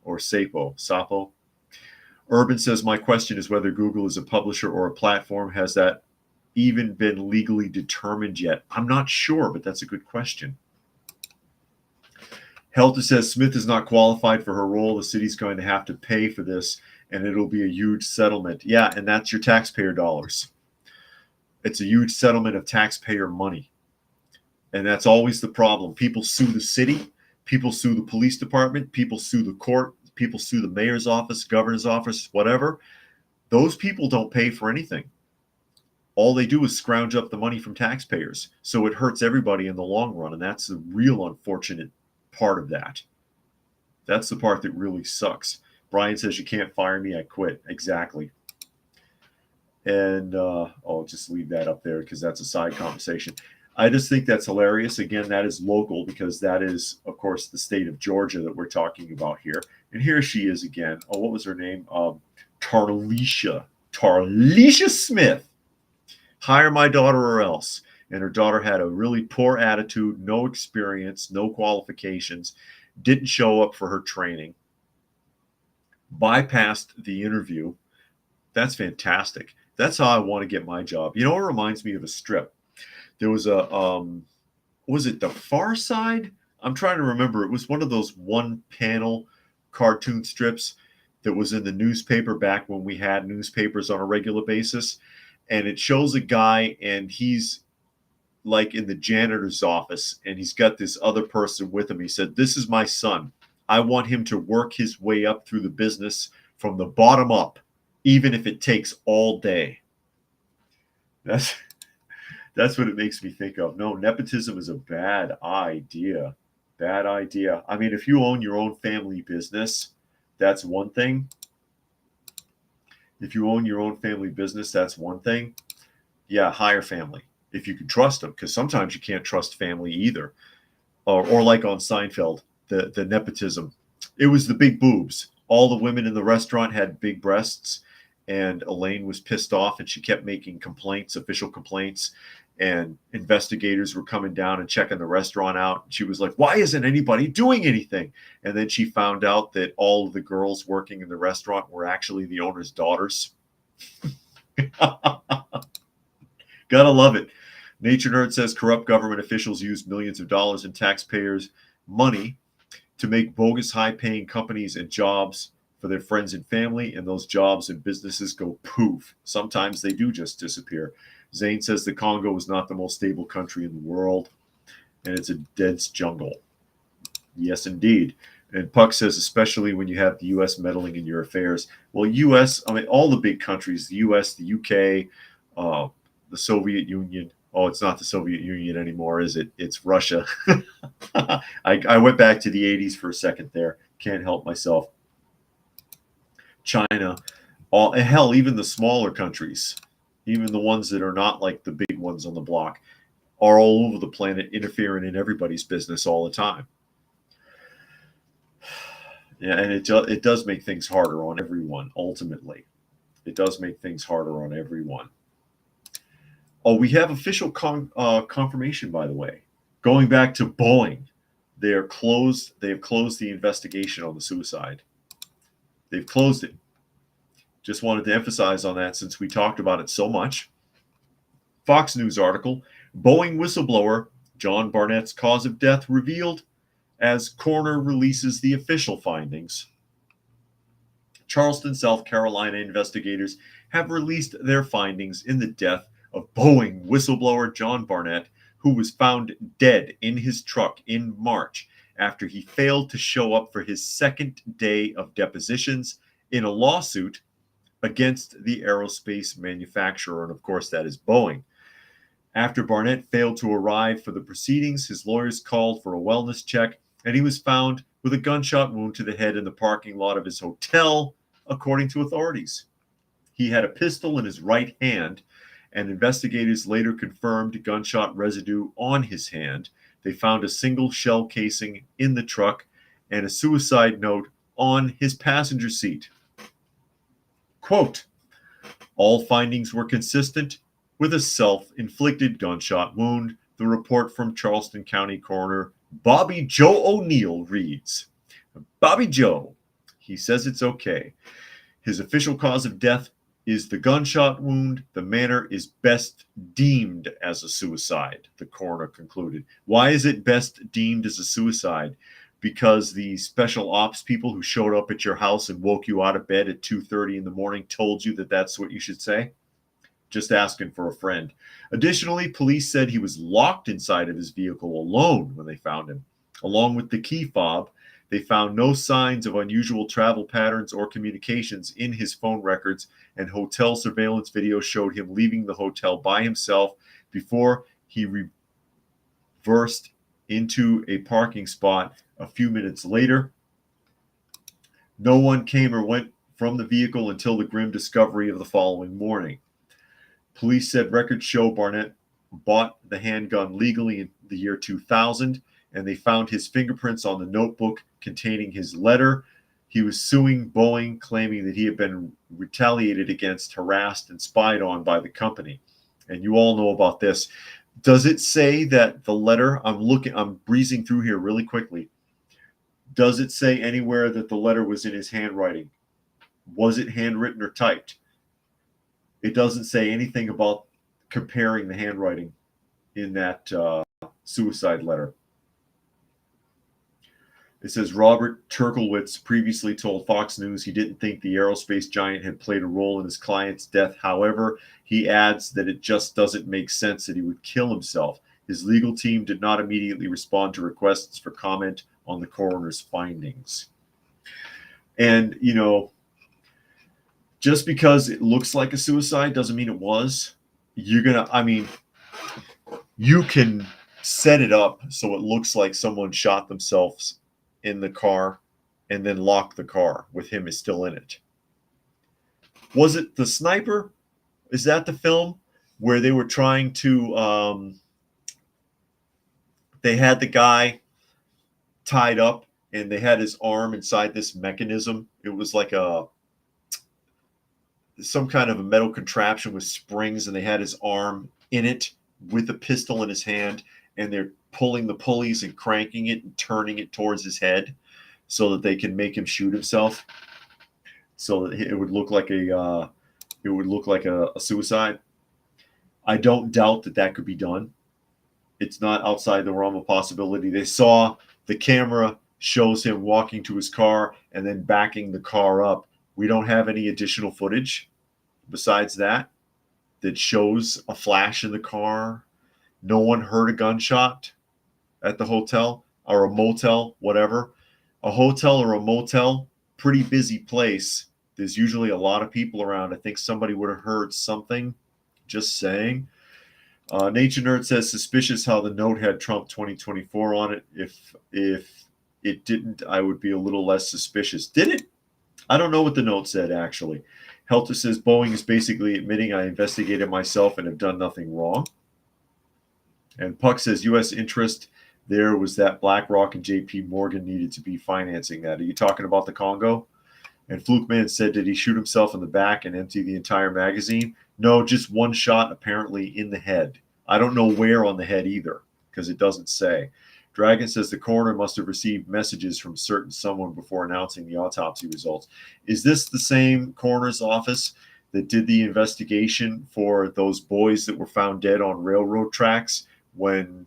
or Sapo? Sapo? Urban says, my question is whether Google is a publisher or a platform. Has that even been legally determined yet? I'm not sure, but that's a good question. Helter says Smith is not qualified for her role. The city's going to have to pay for this, and it'll be a huge settlement. Yeah, and that's your taxpayer dollars. It's a huge settlement of taxpayer money. And that's always the problem. People sue the city. People sue the police department. People sue the court. People sue the mayor's office, governor's office, whatever. Those people don't pay for anything. All they do is scrounge up the money from taxpayers. So it hurts everybody in the long run, and that's the real unfortunate part of that. That's the part that really sucks. Brian says, you can't fire me, I quit. Exactly. And I'll just leave that up there because that's a side conversation. I just think that's hilarious. Again, that is local because that is, of course, the state of Georgia that we're talking about here. And here she is again. Oh, what was her name? Tarlisha Smith. Hire my daughter or else. And her daughter had a really poor attitude, no experience, no qualifications, didn't show up for her training, bypassed the interview. That's fantastic. That's how I want to get my job. You know, it reminds me of a strip. There was a, was it The Far Side? I'm trying to remember. It was one of those one-panel cartoon strips that was in the newspaper back when we had newspapers on a regular basis. And it shows a guy, and he's like in the janitor's office, and he's got this other person with him. He said, this is my son. I want him to work his way up through the business from the bottom up, even if it takes all day. That's what it makes me think of. No, nepotism is a bad idea. Bad idea. I mean, if you own your own family business, that's one thing. If you own your own family business, that's one thing. Yeah, hire family if you can trust them, because sometimes you can't trust family either. Or like on Seinfeld, the nepotism. It was the big boobs. All the women in the restaurant had big breasts, and Elaine was pissed off, and she kept making complaints, official complaints, and investigators were coming down and checking the restaurant out. She was like, why isn't anybody doing anything? And then she found out that all of the girls working in the restaurant were actually the owner's daughters. Gotta love it. Nature Nerd says corrupt government officials use millions of dollars in taxpayers' money to make bogus high-paying companies and jobs for their friends and family, and those jobs and businesses go poof. Sometimes they do just disappear. Zane says the Congo is not the most stable country in the world, and it's a dense jungle. Yes, indeed. And Puck says, especially when you have the U.S. meddling in your affairs. Well, U.S., I mean, all the big countries, the U.S., the U.K., the Soviet Union. Oh, it's not the Soviet Union anymore, is it? It's Russia. I went back to the 80s for a second there. Can't help myself. China, hell, even the smaller countries, even the ones that are not like the big ones on the block, are all over the planet interfering in everybody's business all the time. Yeah, and it does make things harder on everyone, ultimately. It does make things harder on everyone. Oh, we have official confirmation, by the way. Going back to Boeing, they have closed the investigation on the suicide. They've closed it. Just wanted to emphasize on that since we talked about it so much. Fox News article, Boeing whistleblower John Barnett's cause of death revealed as coroner releases the official findings. Charleston, South Carolina investigators have released their findings in the death of Boeing whistleblower John Barnett, who was found dead in his truck in March after he failed to show up for his second day of depositions in a lawsuit against the aerospace manufacturer, and of course that is Boeing. After Barnett failed to arrive for the proceedings, his lawyers called for a wellness check, and he was found with a gunshot wound to the head in the parking lot of his hotel, according to authorities. He had a pistol in his right hand, and investigators later confirmed gunshot residue on his hand. They found a single shell casing in the truck and a suicide note on his passenger seat. Quote, all findings were consistent with a self-inflicted gunshot wound, the report from Charleston County Coroner Bobby Joe O'Neill reads. Bobby Joe, he says it's okay. His official cause of death is the gunshot wound. The manner is best deemed as a suicide, the coroner concluded. Why is it best deemed as a suicide? Because the special ops people who showed up at your house and woke you out of bed at 2:30 in the morning told you that that's what you should say? Just asking for a friend. Additionally, police said he was locked inside of his vehicle alone when they found him. Along with the key fob, they found no signs of unusual travel patterns or communications in his phone records, and hotel surveillance video showed him leaving the hotel by himself before he reversed into a parking spot a few minutes later. No one came or went from the vehicle until the grim discovery of the following morning. Police said records show Barnett bought the handgun legally in the year 2000, and they found his fingerprints on the notebook containing his letter. He was suing Boeing, claiming that he had been retaliated against, harassed, and spied on by the company. And you all know about this. Does it say that the letter, I'm breezing through here really quickly. Does it say anywhere that the letter was in his handwriting? Was it handwritten or typed? It doesn't say anything about comparing the handwriting in that suicide letter. It says Robert Turkelwitz previously told Fox News he didn't think the aerospace giant had played a role in his client's death. However, he adds that it just doesn't make sense that he would kill himself. His legal team did not immediately respond to requests for comment on the coroner's findings. And, you know, just because it looks like a suicide doesn't mean it was. You can set it up so it looks like someone shot themselves in the car and then lock the car with him is still in it. Was it The Sniper? Is that the film where they were trying to they had the guy tied up and they had his arm inside this mechanism? It was like some kind of a metal contraption with springs, and they had his arm in it with a pistol in his hand, and they're pulling the pulleys and cranking it and turning it towards his head so that they can make him shoot himself, so that it would look like it would look like a suicide. I don't doubt that that could be done. It's not outside the realm of possibility. They saw the camera shows him walking to his car and then backing the car up. We don't have any additional footage besides that shows a flash in the car. No one heard a gunshot at the hotel or a motel, whatever. A hotel or a motel, pretty busy place. There's usually a lot of people around. I think somebody would have heard something. Just saying. Nature Nerd says suspicious how the note had Trump 2024 on it. If it didn't, I would be a little less suspicious. Did it? I don't know what the note said, actually. Helter says Boeing is basically admitting I investigated myself and have done nothing wrong. And Puck says U.S. interest there was that BlackRock and J.P. Morgan needed to be financing that. Are you talking about the Congo? And Fluke Man said, did he shoot himself in the back and empty the entire magazine? No, just one shot apparently in the head. I don't know where on the head either because it doesn't say. Dragon says the coroner must have received messages from certain someone before announcing the autopsy results. Is this the same coroner's office that did the investigation for those boys that were found dead on railroad tracks when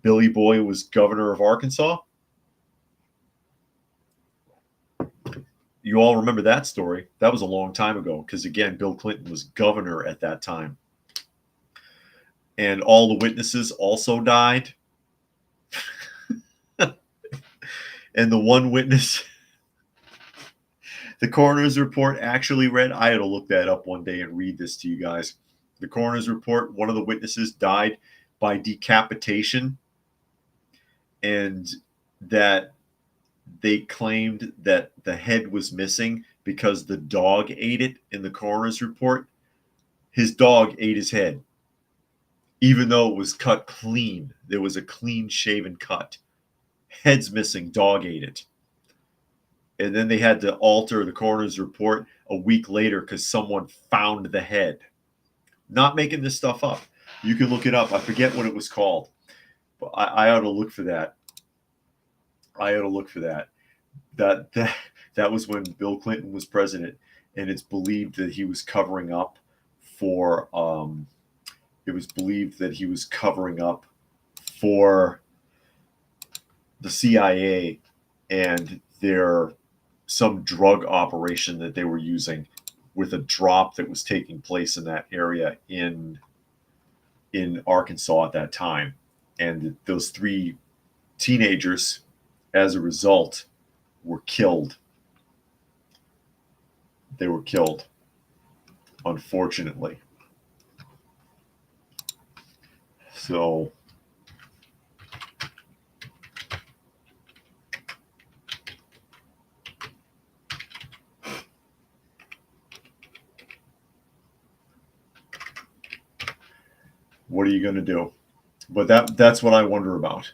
Billy Boy was governor of Arkansas? You all remember that story. That was a long time ago because, again, Bill Clinton was governor at that time. And all the witnesses also died. And the one witness, the coroner's report actually read, I had to look that up one day and read this to you guys. The coroner's report, one of the witnesses died by decapitation, and that they claimed that the head was missing because the dog ate it in the coroner's report. His dog ate his head, even though it was cut clean. There was a clean shaven cut. Head's missing, dog ate it. And then they had to alter the coroner's report a week later because someone found the head. Not making this stuff up. You can look it up. I forget what it was called. But I ought to look for that. That was when Bill Clinton was president, and it's believed that he was covering up for the CIA and some drug operation that they were using with a drop that was taking place in that area in Arkansas at that time. And those 3 teenagers, as a result, were killed. They were killed, unfortunately. So what are you going to do? But that's what I wonder about.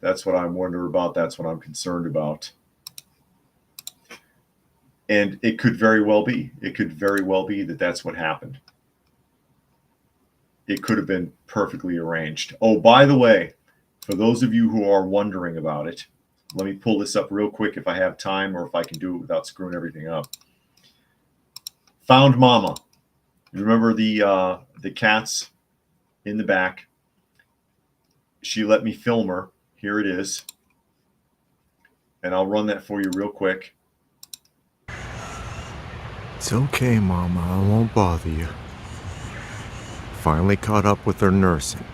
That's what I'm wondering about. That's what I'm concerned about. And it could very well be. It could very well be that that's what happened. It could have been perfectly arranged. Oh, by the way, for those of you who are wondering about it, let me pull this up real quick if I have time or if I can do it without screwing everything up. Found Mama. You remember the cats in the back? She let me film her. Here it is. And I'll run that for you real quick. It's okay, Mama. I won't bother you. Finally caught up with her nursing.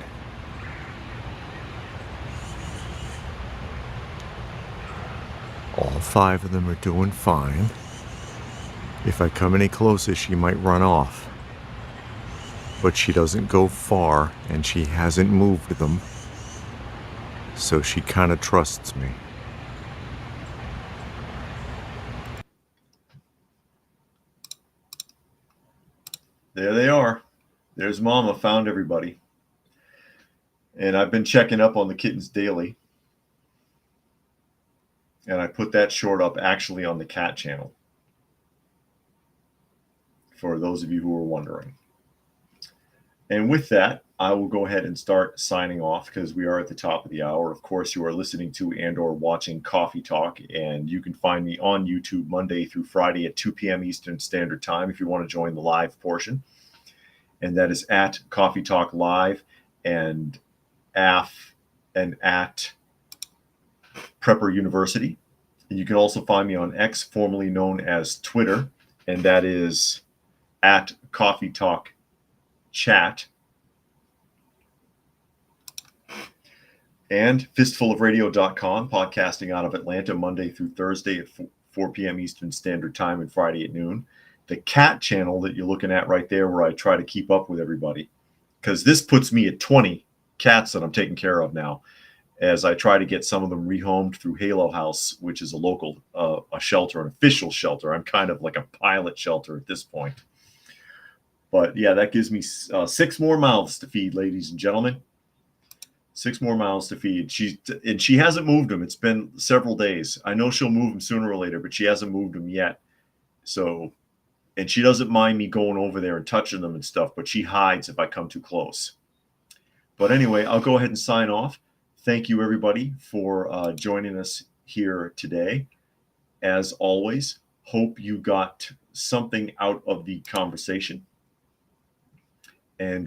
All 5 of them are doing fine. If I come any closer, she might run off. But she doesn't go far, and she hasn't moved them. So she kind of trusts me. There they are. There's Mama, found everybody. And I've been checking up on the kittens daily. And I put that short up actually on the cat channel, for those of you who are wondering. And with that, I will go ahead and start signing off because we are at the top of the hour. Of course, you are listening to and or watching Coffee Talk, and you can find me on YouTube Monday through Friday at 2 p.m. Eastern Standard Time if you want to join the live portion. And that is at Coffee Talk Live and at Prepper University. And you can also find me on X, formerly known as Twitter, and that is at Coffee Talk Chat. And fistfulofradio.com, podcasting out of Atlanta Monday through Thursday at 4 p.m. Eastern Standard Time and Friday at noon. The cat channel that you're looking at right there, where I try to keep up with everybody, because this puts me at 20 cats that I'm taking care of now, as I try to get some of them rehomed through Halo House, which is a local a shelter, an official shelter. I'm kind of like a pilot shelter at this point. But yeah, that gives me 6 more mouths to feed, ladies and gentlemen. 6 more mouths to feed. She hasn't moved them. It's been several days. I know she'll move them sooner or later, but she hasn't moved them yet. So, and she doesn't mind me going over there and touching them and stuff, but she hides if I come too close. But anyway, I'll go ahead and sign off. Thank you, everybody, for joining us here today. As always, hope you got something out of the conversation. And